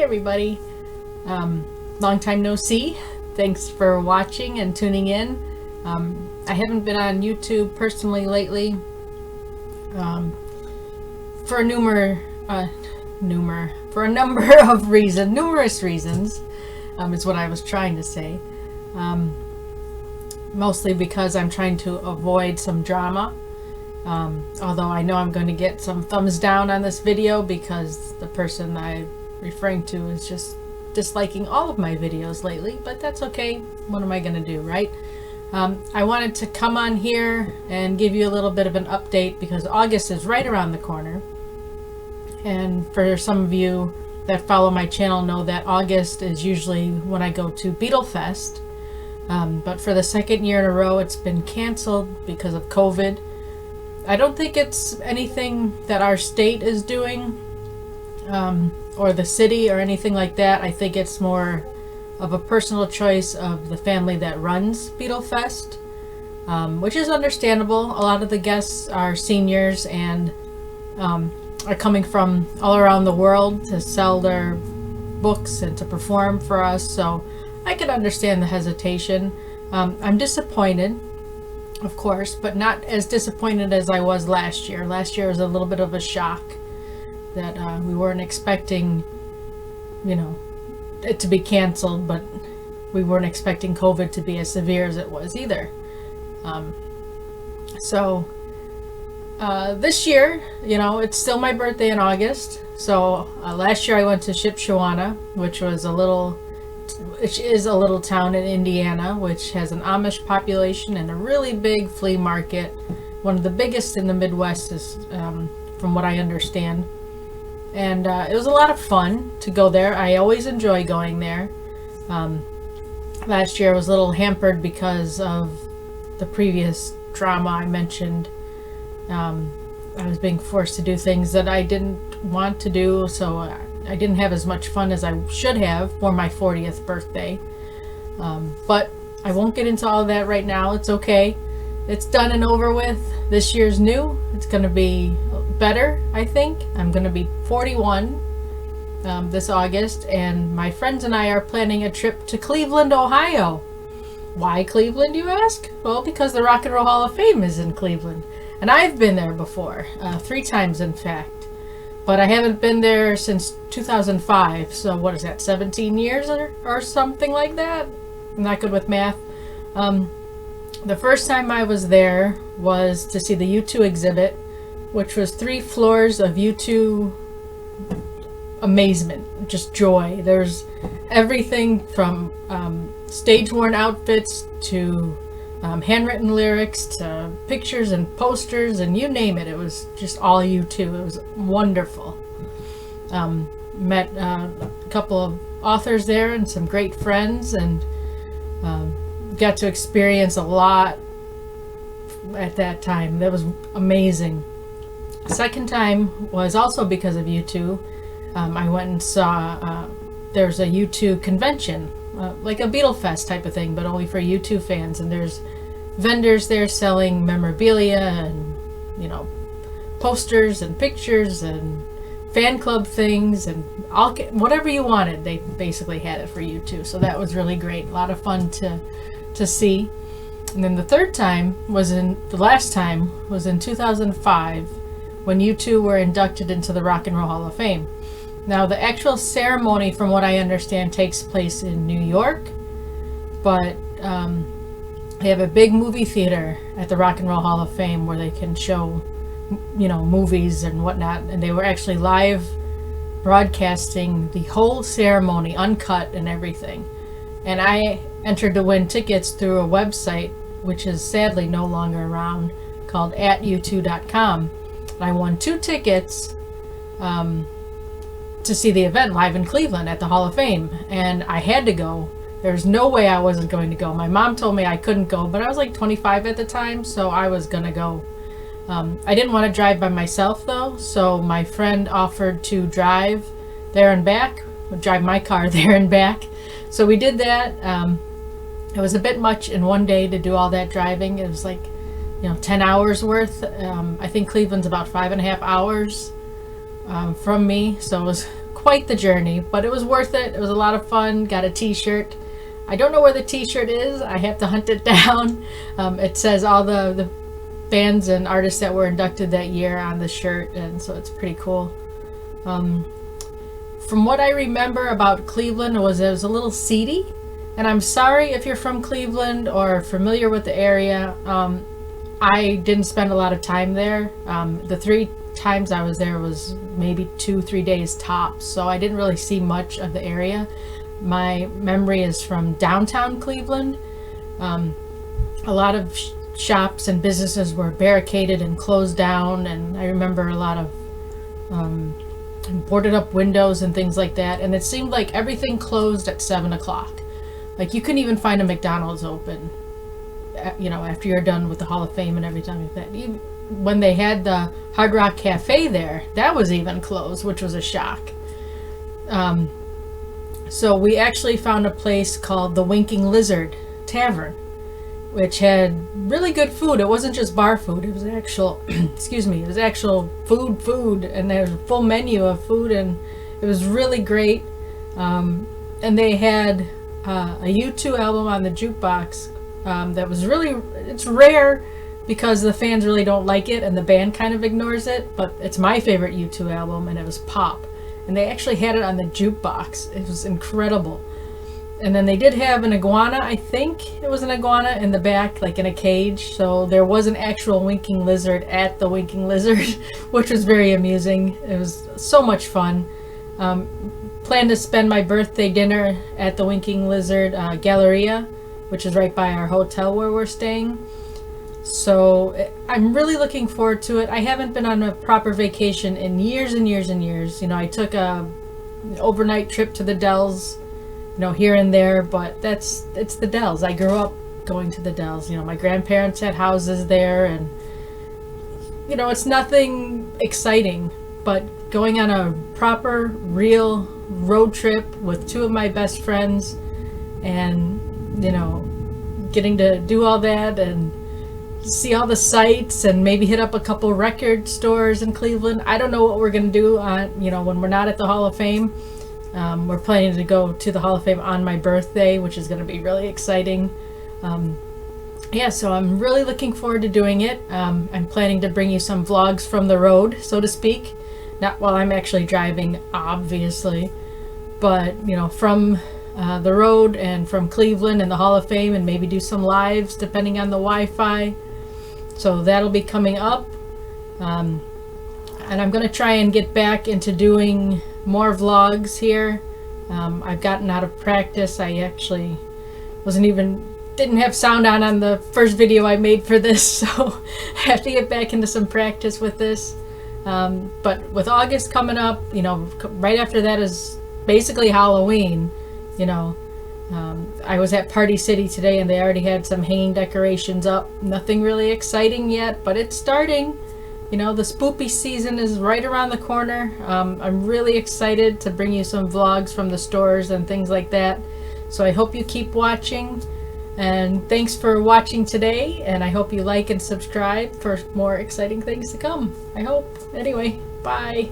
Hey everybody, long time no see. Thanks for watching and tuning in. I haven't been on YouTube personally lately for a number of reasons, numerous reasons, is what I was trying to say. Mostly because I'm trying to avoid some drama. Although I know I'm going to get some thumbs down on this video because the person I'm referring to is just disliking all of my videos lately, but that's okay. What am I going to do, right? I wanted to come on here and give you a little bit of an update because August is right around the corner. And for some of you that follow my channel know that August is usually when I go to Beatlefest. But for the second year in a row it's been canceled because of COVID. I don't think it's anything that our state is doing, or the city or anything like that. I think it's more of a personal choice of the family that runs Beatlefest, which is understandable. A lot of the guests are seniors and are coming from all around the world to sell their books and to perform for us, so I can understand the hesitation. I'm disappointed, of course, but not as disappointed as I was last year. Last year was a little bit of a shock that we weren't expecting, you know, it to be canceled, but we weren't expecting COVID to be as severe as it was either. This year, you know, it's still my birthday in August. So last year I went to Shipshewana, which is a little town in Indiana, which has an Amish population and a really big flea market, one of the biggest in the Midwest, is from what I understand. And it was a lot of fun to go there. I always enjoy going there. Last year I was a little hampered because of the previous drama I mentioned. I was being forced to do things that I didn't want to do, so I didn't have as much fun as I should have for my 40th birthday. But I won't get into all of that right now. It's okay. It's done and over with. This year's new. It's going to be better, I think. I'm going to be 41 this August, and my friends and I are planning a trip to Cleveland, Ohio. Why Cleveland, you ask? Well, because the Rock and Roll Hall of Fame is in Cleveland. And I've been there before, 3 times in fact. But I haven't been there since 2005, so what is that, 17 years or something like that? I'm not good with math. The first time I was there was to see the U2 exhibit, which was 3 floors of U2 amazement, just joy. There's everything from stage-worn outfits to handwritten lyrics to pictures and posters and you name it. It was just all U2. It was wonderful. Met a couple of authors there and some great friends, and got to experience a lot at that time. That was amazing. Second time was also because of U2. I went and saw there's a U2 convention, like a Beatlefest type of thing, but only for U2 fans, and there's vendors there selling memorabilia and, you know, posters and pictures and fan club things and whatever you wanted. They basically had it for U2, so that was really great. A lot of fun to see. And then the last time was in 2005 when U2 were inducted into the Rock and Roll Hall of Fame. Now, the actual ceremony, from what I understand, takes place in New York, but they have a big movie theater at the Rock and Roll Hall of Fame where they can show, you know, movies and whatnot, and they were actually live broadcasting the whole ceremony, uncut and everything. And I entered to win tickets through a website, which is sadly no longer around, called @u2.com. And I won 2 tickets to see the event live in Cleveland at the Hall of Fame, and I had to go. There's no way I wasn't going to go. My mom told me I couldn't go, but I was like 25 at the time, so I was gonna go. I didn't want to drive by myself though, so my friend offered to drive there and back, drive my car there and back. So we did that. It was a bit much in one day to do all that driving. It was like, you know, 10 hours worth. I think Cleveland's about 5.5 hours from me, so it was quite the journey, but it was worth it. It was a lot of fun. Got a t-shirt. I don't know where the t-shirt is. I have to hunt it down. It says all the bands and artists that were inducted that year on the shirt, and so it's pretty cool. From what I remember about Cleveland, it was a little seedy, and I'm sorry if you're from Cleveland or familiar with the area. I didn't spend a lot of time there. The 3 times I was there was maybe 2-3 days tops, so I didn't really see much of the area. My memory is from downtown Cleveland. A lot of shops and businesses were barricaded and closed down, and I remember a lot of boarded up windows and things like that, and it seemed like everything closed at 7 o'clock. Like, you couldn't even find a McDonald's open, after you're done with the Hall of Fame and everything like that. Even when they had the Hard Rock Cafe there, that was even closed, which was a shock. So we actually found a place called the Winking Lizard Tavern, which had really good food. It wasn't just bar food. It was actual, it was actual food, and there was a full menu of food, and it was really great. And they had a U2 album on the jukebox that was it's rare because the fans really don't like it and the band kind of ignores it, but it's my favorite U2 album, and it was Pop. And they actually had it on the jukebox. It was incredible. And then they did have an iguana, I think it was an iguana in the back, like in a cage. So there was an actual winking lizard at the Winking Lizard, which was very amusing. It was so much fun. Plan to spend my birthday dinner at the Winking Lizard Galleria, which is right by our hotel where we're staying. So I'm really looking forward to it. I haven't been on a proper vacation in years and years and years. I took an overnight trip to the Dells, here and there, but it's the Dells. I grew up going to the Dells. My grandparents had houses there, and it's nothing exciting, but going on a proper, real road trip with 2 of my best friends, and getting to do all that and see all the sights and maybe hit up a couple record stores in Cleveland. I don't know what we're gonna do when we're not at the Hall of Fame. We're planning to go to the Hall of Fame on my birthday, which is going to be really exciting. So I'm really looking forward to doing it. I'm planning to bring you some vlogs from the road, so to speak. Not while I'm actually driving, obviously, but from the road and from Cleveland and the Hall of Fame, and maybe do some lives depending on the Wi-Fi. So that'll be coming up. And I'm going to try and get back into doing more vlogs here. I've gotten out of practice. I actually didn't have sound on the first video I made for this, so I have to get back into some practice with this. But with August coming up, right after that is basically Halloween. I was at Party City today, and they already had some hanging decorations up. Nothing really exciting yet, but it's starting. The spoopy season is right around the corner. I'm really excited to bring you some vlogs from the stores and things like that. So I hope you keep watching, and thanks for watching today, and I hope you like and subscribe for more exciting things to come. I hope. Anyway, bye.